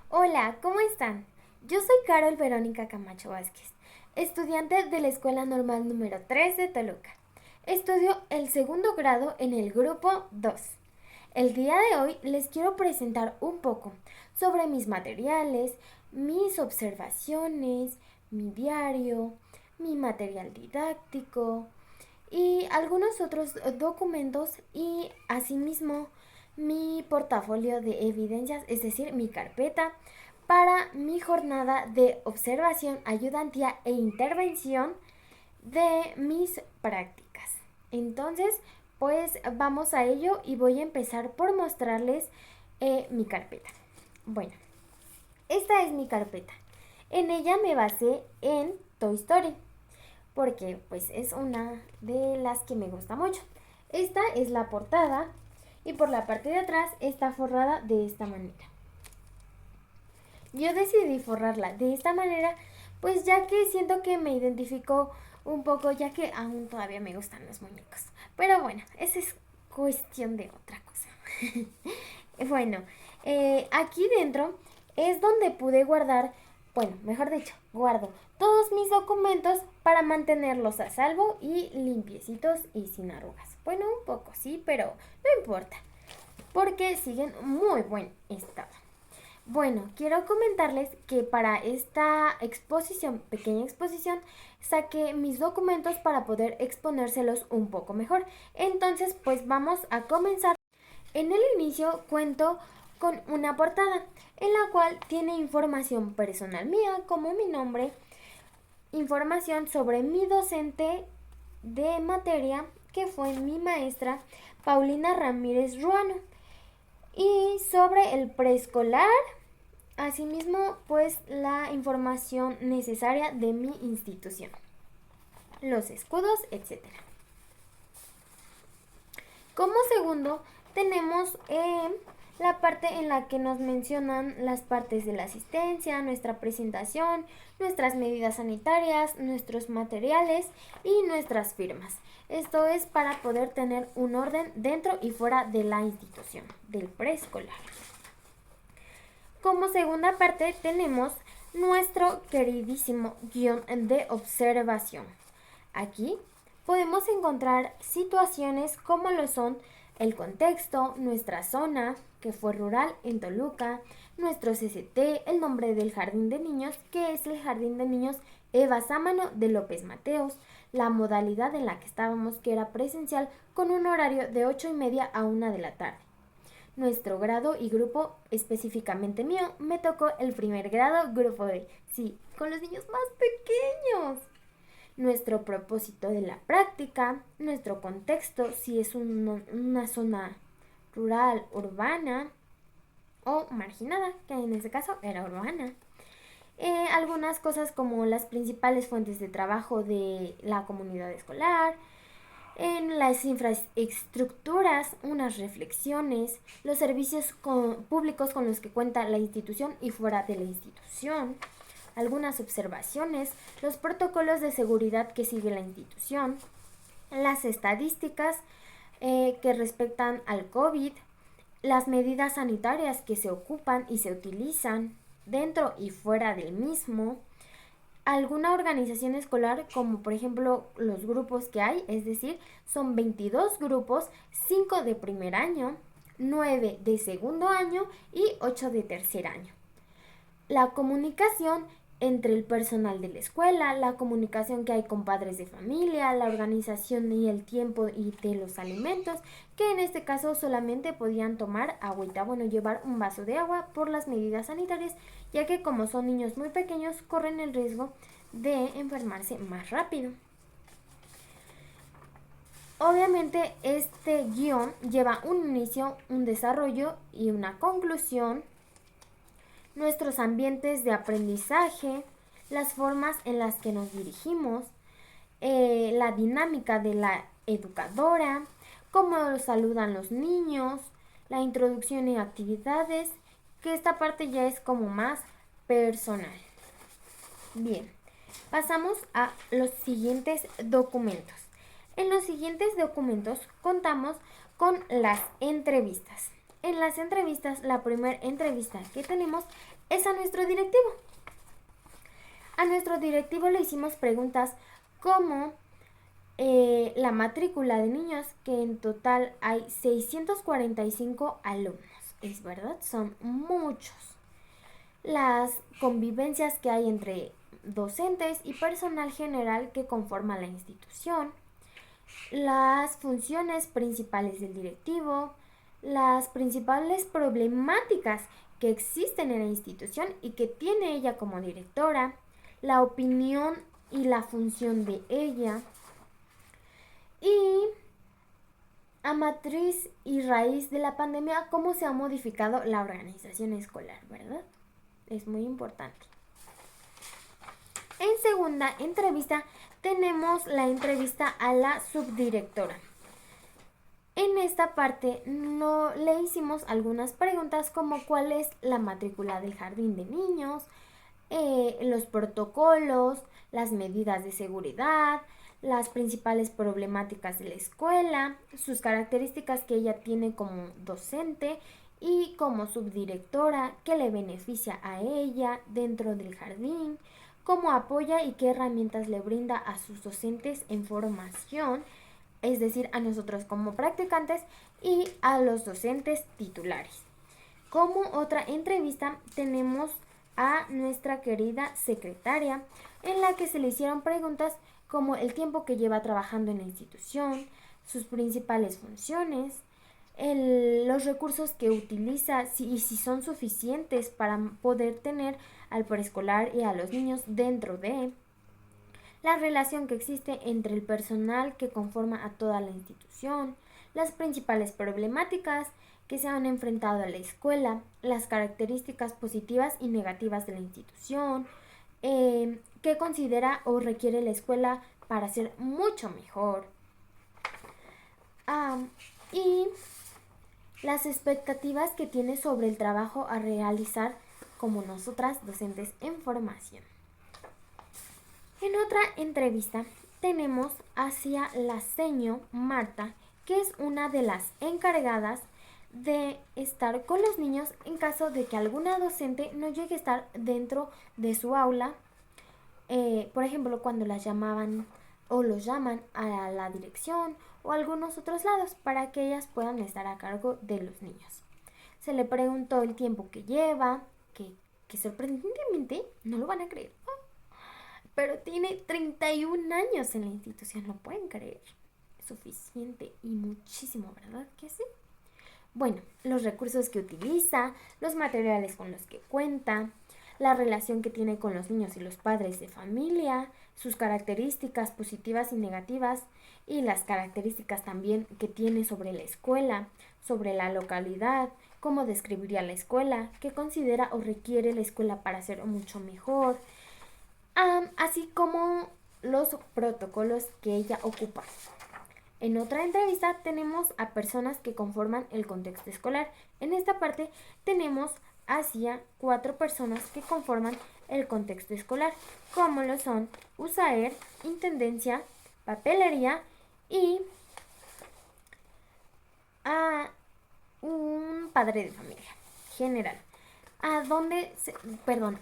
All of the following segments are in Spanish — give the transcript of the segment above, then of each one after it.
Hola, ¿cómo están? Yo soy Carol Verónica Camacho Vázquez, estudiante de la Escuela Normal número 3 de Toluca. Estudio el segundo grado en el grupo 2. El día de hoy les quiero presentar un poco sobre mis materiales, mis observaciones, mi diario, mi material didáctico y algunos otros documentos y asimismo mi portafolio de evidencias, es decir, mi carpeta para mi jornada de observación, ayudantía e intervención de mis prácticas. Entonces, pues vamos a ello y voy a empezar por mostrarles mi carpeta. Bueno, esta es mi carpeta. En ella me basé en Toy Story porque pues es una de las que me gusta mucho. Esta es la portada y por la parte de atrás está forrada de esta manera. Yo decidí forrarla de esta manera pues ya que siento que me identifico un poco, ya que aún todavía me gustan los muñecos. Pero bueno, esa es cuestión de otra cosa. Bueno, aquí dentro es donde pude guardar, bueno, mejor dicho, guardo todos mis documentos para mantenerlos a salvo y limpiecitos y sin arrugas. Bueno, un poco sí, pero no importa, porque siguen muy buen estado. Bueno, quiero comentarles que para esta exposición, pequeña exposición, saqué mis documentos para poder exponérselos un poco mejor. Entonces, pues vamos a comenzar. En el inicio cuento con una portada en la cual tiene información personal mía como mi nombre, información sobre mi docente de materia que fue mi maestra Paulina Ramírez Ruano y sobre el preescolar, asimismo pues la información necesaria de mi institución, los escudos, etcétera. Como segundo, tenemos la parte en la que nos mencionan las partes de la asistencia, nuestra presentación, nuestras medidas sanitarias, nuestros materiales y nuestras firmas. Esto es para poder tener un orden dentro y fuera de la institución, del preescolar. Como segunda parte tenemos nuestro queridísimo guión de observación. Aquí podemos encontrar situaciones como lo son el contexto, nuestra zona, que fue rural en Toluca, nuestro CCT, el nombre del jardín de niños, que es el jardín de niños Eva Sámano de López Mateos, la modalidad en la que estábamos, que era presencial, con un horario de 8:30 a 1 de la tarde. Nuestro grado y grupo, específicamente mío, me tocó el primer grado, grupo B, sí, con los niños más pequeños. Nuestro propósito de la práctica, nuestro contexto, si es una zona rural, urbana o marginada, que en este caso era urbana. Algunas cosas como las principales fuentes de trabajo de la comunidad escolar, en las infraestructuras, unas reflexiones, los servicios públicos con los que cuenta la institución y fuera de la institución, algunas observaciones, los protocolos de seguridad que sigue la institución, las estadísticas que respectan al COVID, las medidas sanitarias que se ocupan y se utilizan dentro y fuera del mismo, alguna organización escolar como por ejemplo los grupos que hay, es decir, son 22 grupos, 5 de primer año, 9 de segundo año y 8 de tercer año. La comunicación entre el personal de la escuela, la comunicación que hay con padres de familia, la organización y el tiempo y de los alimentos, que en este caso solamente podían tomar agüita, bueno, llevar un vaso de agua por las medidas sanitarias, ya que como son niños muy pequeños corren el riesgo de enfermarse más rápido. Obviamente este guión lleva un inicio, un desarrollo y una conclusión, nuestros ambientes de aprendizaje, las formas en las que nos dirigimos, la dinámica de la educadora, cómo saludan los niños, la introducción y actividades, que esta parte ya es como más personal. Bien, pasamos a los siguientes documentos. En los siguientes documentos contamos con las entrevistas. en las entrevistas, la primera entrevista que tenemos es a nuestro directivo. A nuestro directivo le hicimos preguntas como la matrícula de niños, que en total hay 645 alumnos. Es verdad, son muchos. Las convivencias que hay entre docentes y personal general que conforma la institución, las funciones principales del directivo, las principales problemáticas que existen en la institución y que tiene ella como directora, la opinión y la función de ella, y a matriz y raíz de la pandemia, cómo se ha modificado la organización escolar, ¿verdad? Es muy importante. En segunda entrevista tenemos la entrevista a la subdirectora. En esta parte le hicimos algunas preguntas como cuál es la matrícula del jardín de niños, los protocolos, las medidas de seguridad, las principales problemáticas de la escuela, sus características que ella tiene como docente y como subdirectora, qué le beneficia a ella dentro del jardín, cómo apoya y qué herramientas le brinda a sus docentes en formación, es decir, a nosotros como practicantes y a los docentes titulares. Como otra entrevista tenemos a nuestra querida secretaria, en la que se le hicieron preguntas como el tiempo que lleva trabajando en la institución, sus principales funciones, los recursos que utiliza y si son suficientes para poder tener al preescolar y a los niños dentro de la relación que existe entre el personal que conforma a toda la institución, las principales problemáticas que se han enfrentado a la escuela, las características positivas y negativas de la institución, qué considera o requiere la escuela para ser mucho mejor, y las expectativas que tiene sobre el trabajo a realizar como nosotras docentes en formación. En otra entrevista tenemos hacia la seño Marta, que es una de las encargadas de estar con los niños en caso de que alguna docente no llegue a estar dentro de su aula, por ejemplo, cuando las llamaban o los llaman a la dirección o a algunos otros lados para que ellas puedan estar a cargo de los niños. Se le preguntó el tiempo que lleva, que sorprendentemente no lo van a creer, pero tiene 31 años en la institución, ¿lo pueden creer? Es suficiente y muchísimo, ¿verdad que sí? Bueno, los recursos que utiliza, los materiales con los que cuenta, la relación que tiene con los niños y los padres de familia, sus características positivas y negativas y las características también que tiene sobre la escuela, sobre la localidad, cómo describiría la escuela, qué considera o requiere la escuela para ser mucho mejor, así como los protocolos que ella ocupa. En otra entrevista tenemos a personas que conforman el contexto escolar. En esta parte tenemos hacia 4 personas que conforman el contexto escolar, como lo son USAER, Intendencia, Papelería y a un padre de familia general.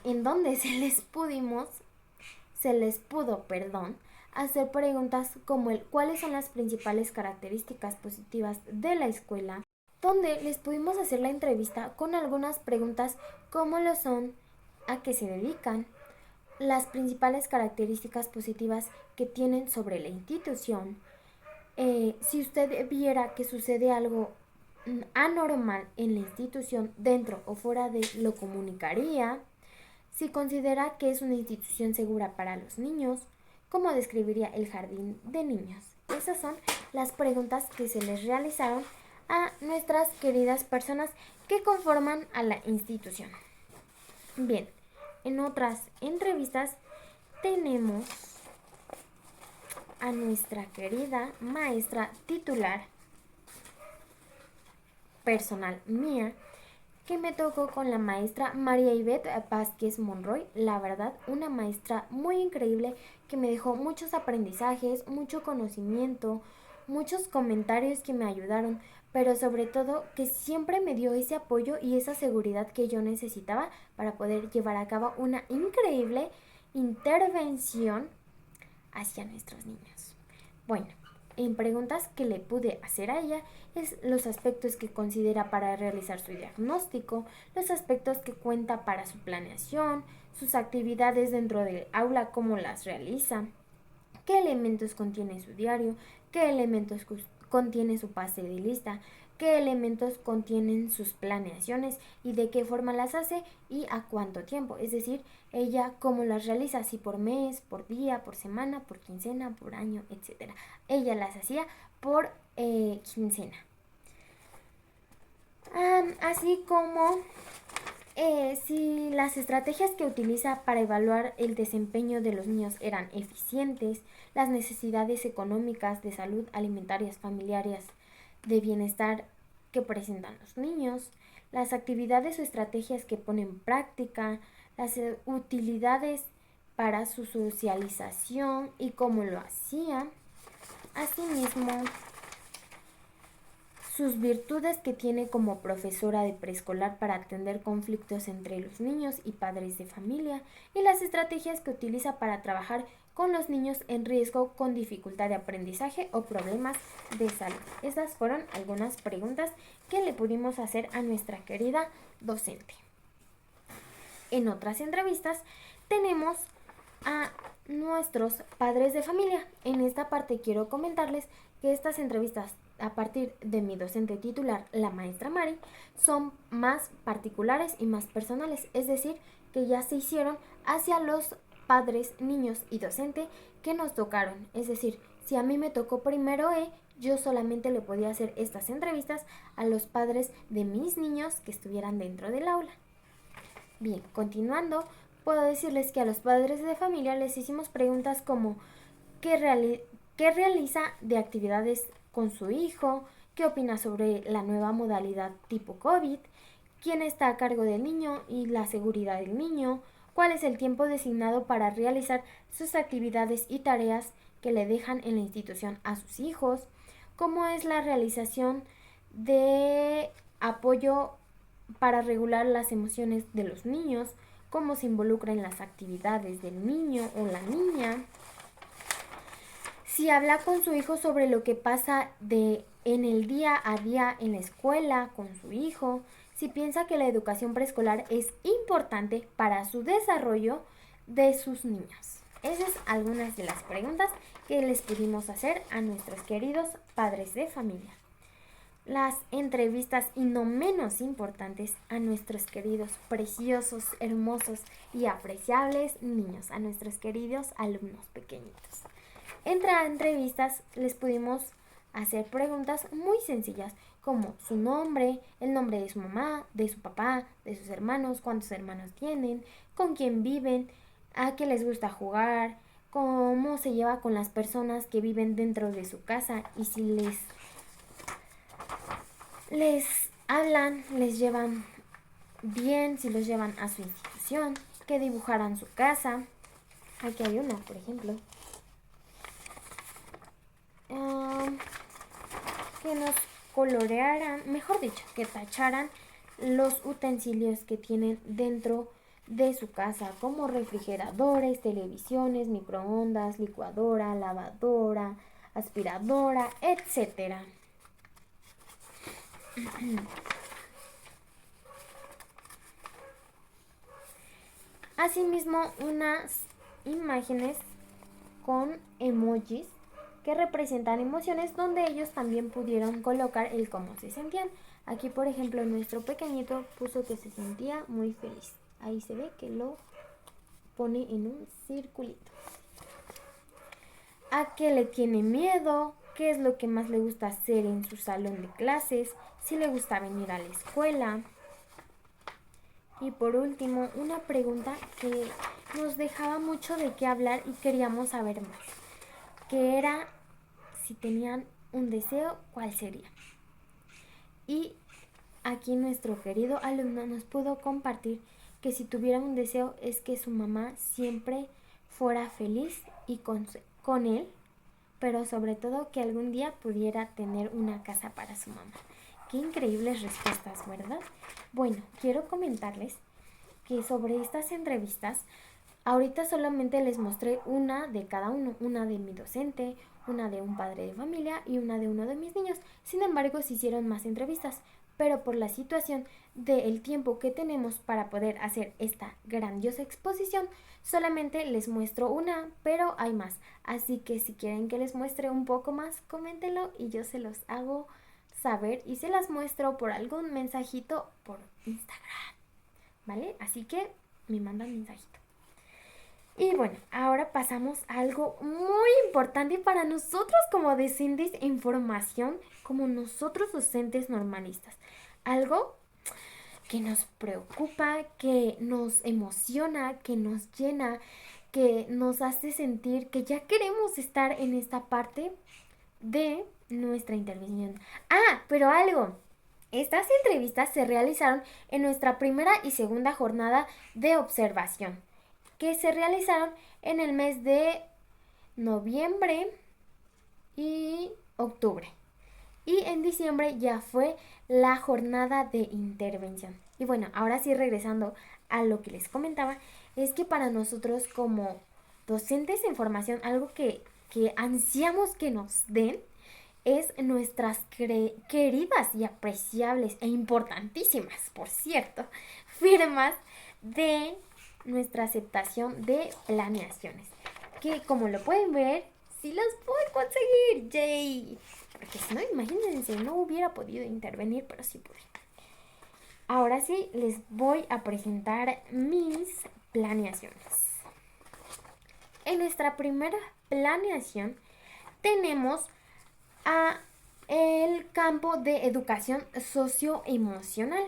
En donde se les pudo hacer preguntas como cuáles son las principales características positivas de la escuela, donde les pudimos hacer la entrevista con algunas preguntas como lo son a qué se dedican, las principales características positivas que tienen sobre la institución, si usted viera que sucede algo anormal en la institución, dentro o fuera de, lo comunicaría, si considera que es una institución segura para los niños, ¿cómo describiría el jardín de niños? Esas son las preguntas que se les realizaron a nuestras queridas personas que conforman a la institución. Bien, en otras entrevistas tenemos a nuestra querida maestra titular personal mía, que me tocó con la maestra María Ivette Vázquez Monroy. La verdad, una maestra muy increíble que me dejó muchos aprendizajes, mucho conocimiento, muchos comentarios que me ayudaron pero sobre todo que siempre me dio ese apoyo y esa seguridad que yo necesitaba para poder llevar a cabo una increíble intervención hacia nuestros niños. Bueno, en preguntas que le pude hacer a ella es los aspectos que considera para realizar su diagnóstico, los aspectos que cuenta para su planeación, sus actividades dentro del aula, cómo las realiza, qué elementos contiene su diario, qué elementos contiene su pase de lista, qué elementos contienen sus planeaciones y de qué forma las hace y a cuánto tiempo. Es decir, ella cómo las realiza, si por mes, por día, por semana, por quincena, por año, etc. Ella las hacía por quincena. Así como si las estrategias que utiliza para evaluar el desempeño de los niños eran eficientes, las necesidades económicas, de salud, alimentarias, familiares, de bienestar que presentan los niños, las actividades o estrategias que pone en práctica, las utilidades para su socialización y cómo lo hacía. Asimismo, sus virtudes que tiene como profesora de preescolar para atender conflictos entre los niños y padres de familia y las estrategias que utiliza para trabajar con los niños en riesgo con dificultad de aprendizaje o problemas de salud. Estas fueron algunas preguntas que le pudimos hacer a nuestra querida docente. En otras entrevistas tenemos a nuestros padres de familia. En esta parte quiero comentarles que estas entrevistas a partir de mi docente titular, la maestra Mari, son más particulares y más personales, es decir, que ya se hicieron hacia los padres, niños y docente que nos tocaron. Es decir, si a mí me tocó primero yo solamente le podía hacer estas entrevistas a los padres de mis niños que estuvieran dentro del aula. Bien, continuando, puedo decirles que a los padres de familia les hicimos preguntas como ¿qué realiza de actividades con su hijo? ¿Qué opina sobre la nueva modalidad tipo COVID? ¿Quién está a cargo del niño y la seguridad del niño? ¿Cuál es el tiempo designado para realizar sus actividades y tareas que le dejan en la institución a sus hijos? ¿Cómo es la realización de apoyo para regular las emociones de los niños? ¿Cómo se involucra en las actividades del niño o la niña? Si habla con su hijo sobre lo que pasa en el día a día en la escuela con su hijo, si piensa que la educación preescolar es importante para su desarrollo de sus niños. Esas son algunas de las preguntas que les pudimos hacer a nuestros queridos padres de familia. Las entrevistas y no menos importantes a nuestros queridos, preciosos, hermosos y apreciables niños, a nuestros queridos alumnos pequeñitos. Entre entrevistas les pudimos hacer preguntas muy sencillas como su nombre, el nombre de su mamá, de su papá, de sus hermanos, cuántos hermanos tienen, con quién viven, a qué les gusta jugar, cómo se lleva con las personas que viven dentro de su casa y si les hablan, les llevan bien, si los llevan a su institución, que dibujaran su casa. Aquí hay una, por ejemplo. Que nos colorearan, mejor dicho, que tacharan los utensilios que tienen dentro de su casa, como refrigeradores, televisiones, microondas, licuadora, lavadora, aspiradora, etc. Asimismo, unas imágenes con emojis que representan emociones donde ellos también pudieron colocar el cómo se sentían. Aquí, por ejemplo, nuestro pequeñito puso que se sentía muy feliz. Ahí se ve que lo pone en un circulito. ¿A qué le tiene miedo? ¿Qué es lo que más le gusta hacer en su salón de clases? ¿Si le gusta venir a la escuela? Y por último, una pregunta que nos dejaba mucho de qué hablar y queríamos saber más, que era si tenían un deseo, ¿cuál sería? Y aquí nuestro querido alumno nos pudo compartir que si tuviera un deseo es que su mamá siempre fuera feliz y con él, pero sobre todo que algún día pudiera tener una casa para su mamá. qué increíbles respuestas, ¿verdad? Bueno, quiero comentarles que sobre estas entrevistas, ahorita solamente les mostré una de cada uno, una de mi docente, una de un padre de familia y una de uno de mis niños. Sin embargo, se hicieron más entrevistas, pero por la situación del tiempo que tenemos para poder hacer esta grandiosa exposición, solamente les muestro una, pero hay más. Así que si quieren que les muestre un poco más, coméntenlo y yo se los hago saber y se las muestro por algún mensajito por Instagram, ¿vale? Así que me mandan mensajito. Y bueno, ahora pasamos a algo muy importante para nosotros como docentes en formación, como nosotros docentes normalistas. Algo que nos preocupa, que nos emociona, que nos llena, que nos hace sentir que ya queremos estar en esta parte de nuestra intervención. Ah, pero algo. Estas entrevistas se realizaron en nuestra primera y segunda jornada de observación, que se realizaron en el mes de noviembre y octubre. Y en diciembre ya fue la jornada de intervención. Y bueno, ahora sí regresando a lo que les comentaba, es que para nosotros como docentes en formación, algo que ansiamos que nos den es nuestras queridas y apreciables e importantísimas, por cierto, firmas de nuestra aceptación de planeaciones, que como lo pueden ver, sí las puedo conseguir, ¡yay! Porque si no, imagínense, no hubiera podido intervenir, pero sí pude. Ahora sí, les voy a presentar mis planeaciones. En nuestra primera planeación tenemos a el campo de educación socioemocional.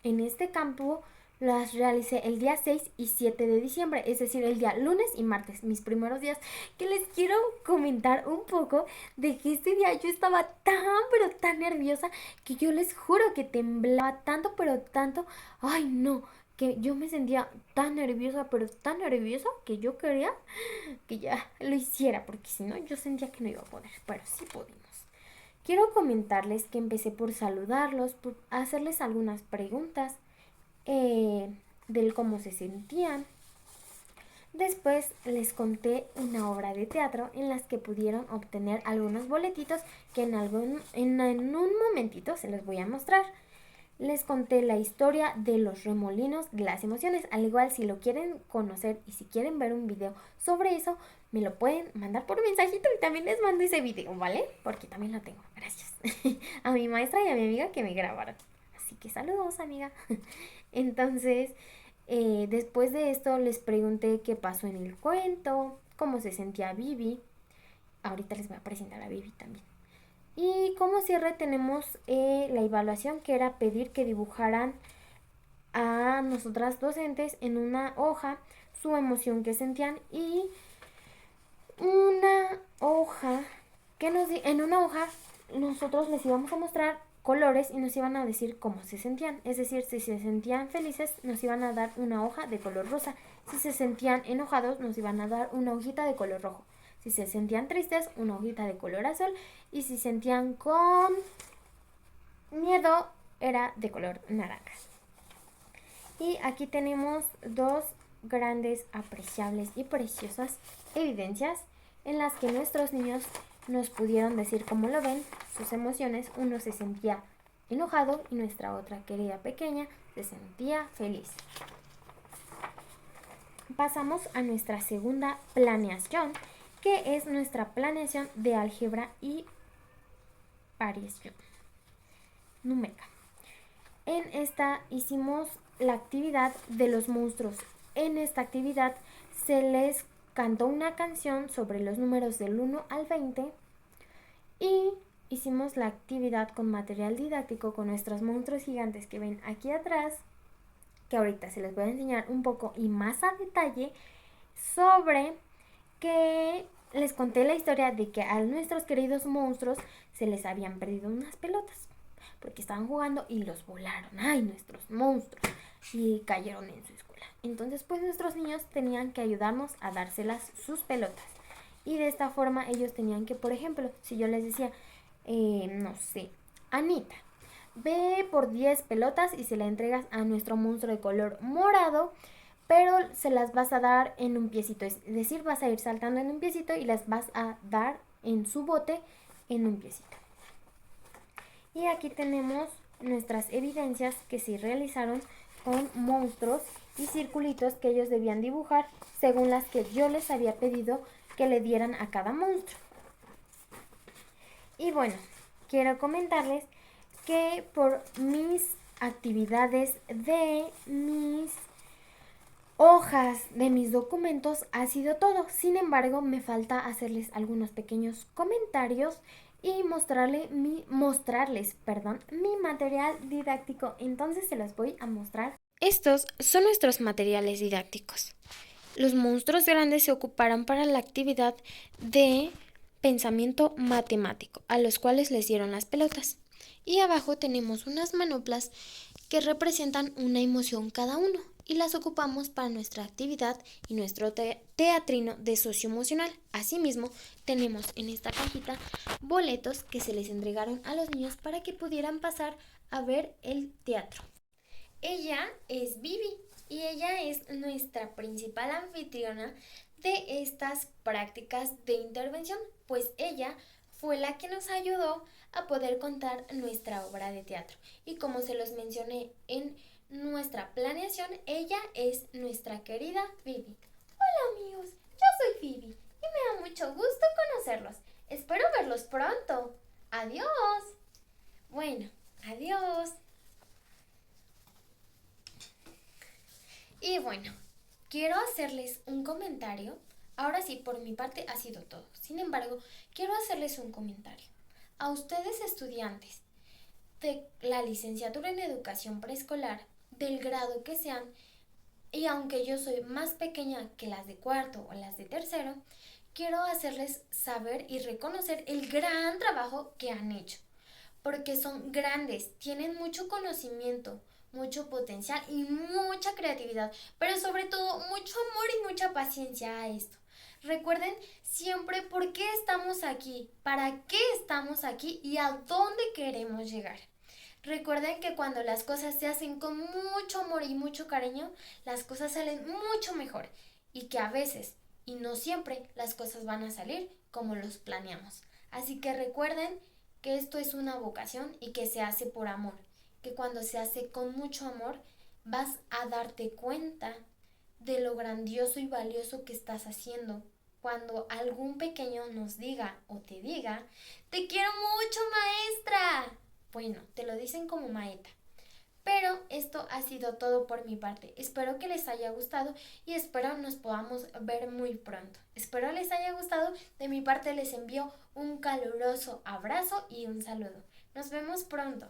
En este campo las realicé el día 6 y 7 de diciembre, es decir, el día lunes y martes, mis primeros días, que les quiero comentar un poco de que este día yo estaba pero tan nerviosa que yo les juro que temblaba tanto, pero tanto, ay no, que yo me sentía tan nerviosa, pero tan nerviosa que yo quería que ya lo hiciera, porque si no yo sentía que no iba a poder, pero sí pudimos. Quiero comentarles que empecé por saludarlos, por hacerles algunas preguntas del cómo se sentían. Después les conté una obra de teatro en las que pudieron obtener algunos boletitos que en un momentito se los voy a mostrar. Les conté la historia de los remolinos de las emociones. Al igual, si lo quieren conocer y si quieren ver un video sobre eso, me lo pueden mandar por mensajito y también les mando ese video, ¿vale? Porque también lo tengo. Gracias a mi maestra y a mi amiga que me grabaron. Así que saludos, amiga. Entonces, después de esto les pregunté qué pasó en el cuento, cómo se sentía Vivi. Ahorita les voy a presentar a Vivi también. Y como cierre tenemos la evaluación, que era pedir que dibujaran a nosotras docentes en una hoja su emoción que sentían y una hoja en una hoja nosotros les íbamos a mostrar colores y nos iban a decir cómo se sentían. Es decir, si se sentían felices nos iban a dar una hoja de color rosa. Si se sentían enojados nos iban a dar una hojita de color rojo. Si se sentían tristes, una hojita de color azul. Y si sentían con miedo, era de color naranja. Y aquí tenemos dos grandes, apreciables y preciosas evidencias en las que nuestros niños nos pudieron decir cómo lo ven, sus emociones. Uno se sentía enojado y nuestra otra querida pequeña se sentía feliz. Pasamos a nuestra segunda planeación, que es nuestra planeación de álgebra y variación numérica. En esta hicimos la actividad de los monstruos. En esta actividad se les cantó una canción sobre los números del 1 al 20 y hicimos la actividad con material didáctico con nuestros monstruos gigantes que ven aquí atrás, que ahorita se les voy a enseñar un poco y más a detalle, sobre que les conté la historia de que a nuestros queridos monstruos se les habían perdido unas pelotas porque estaban jugando y los volaron. ¡Ay, nuestros monstruos! Y cayeron en su escuela. Entonces, pues nuestros niños tenían que ayudarnos a dárselas sus pelotas. Y de esta forma ellos tenían que, por ejemplo, si yo les decía, no sé, Anita, ve por 10 pelotas y se la entregas a nuestro monstruo de color morado, pero se las vas a dar en un piecito, es decir, vas a ir saltando en un piecito y las vas a dar en su bote en un piecito. Y aquí tenemos nuestras evidencias que se realizaron con monstruos y circulitos que ellos debían dibujar según las que yo les había pedido que le dieran a cada monstruo. Y bueno, quiero comentarles que por mis actividades de mis hojas de mis documentos ha sido todo. Sin embargo, me falta hacerles algunos pequeños comentarios y mostrarles mi material didáctico. Entonces se los voy a mostrar. Estos son nuestros materiales didácticos. Los monstruos grandes se ocuparon para la actividad de pensamiento matemático, a los cuales les dieron las pelotas. Y abajo tenemos unas manoplas que representan una emoción cada uno y las ocupamos para nuestra actividad y nuestro teatrino de socioemocional. Asimismo, tenemos en esta cajita boletos que se les entregaron a los niños para que pudieran pasar a ver el teatro. Ella es Vivi y ella es nuestra principal anfitriona de estas prácticas de intervención, pues ella fue la que nos ayudó a poder contar nuestra obra de teatro. Y como se los mencioné en nuestra planeación, ella es nuestra querida Vivi. Hola amigos, yo soy Vivi y me da mucho gusto conocerlos. Espero verlos pronto. Adiós. Bueno, adiós. Y bueno, quiero hacerles un comentario. Ahora sí, por mi parte ha sido todo. Sin embargo, quiero hacerles un comentario. A ustedes estudiantes de la licenciatura en educación preescolar, del grado que sean, y aunque yo soy más pequeña que las de cuarto o las de tercero, quiero hacerles saber y reconocer el gran trabajo que han hecho. Porque son grandes, tienen mucho conocimiento, mucho potencial y mucha creatividad, pero sobre todo mucho amor y mucha paciencia a esto. Recuerden siempre por qué estamos aquí, para qué estamos aquí y a dónde queremos llegar. Recuerden que cuando las cosas se hacen con mucho amor y mucho cariño, las cosas salen mucho mejor y que a veces y no siempre las cosas van a salir como los planeamos. Así que recuerden que esto es una vocación y que se hace por amor, que cuando se hace con mucho amor vas a darte cuenta de lo grandioso y valioso que estás haciendo. Cuando algún pequeño nos diga o te diga, te quiero mucho maestra. Bueno, te lo dicen como maeta. Pero esto ha sido todo por mi parte. Espero que les haya gustado y espero nos podamos ver muy pronto. Espero les haya gustado. De mi parte les envío un caluroso abrazo y un saludo. Nos vemos pronto.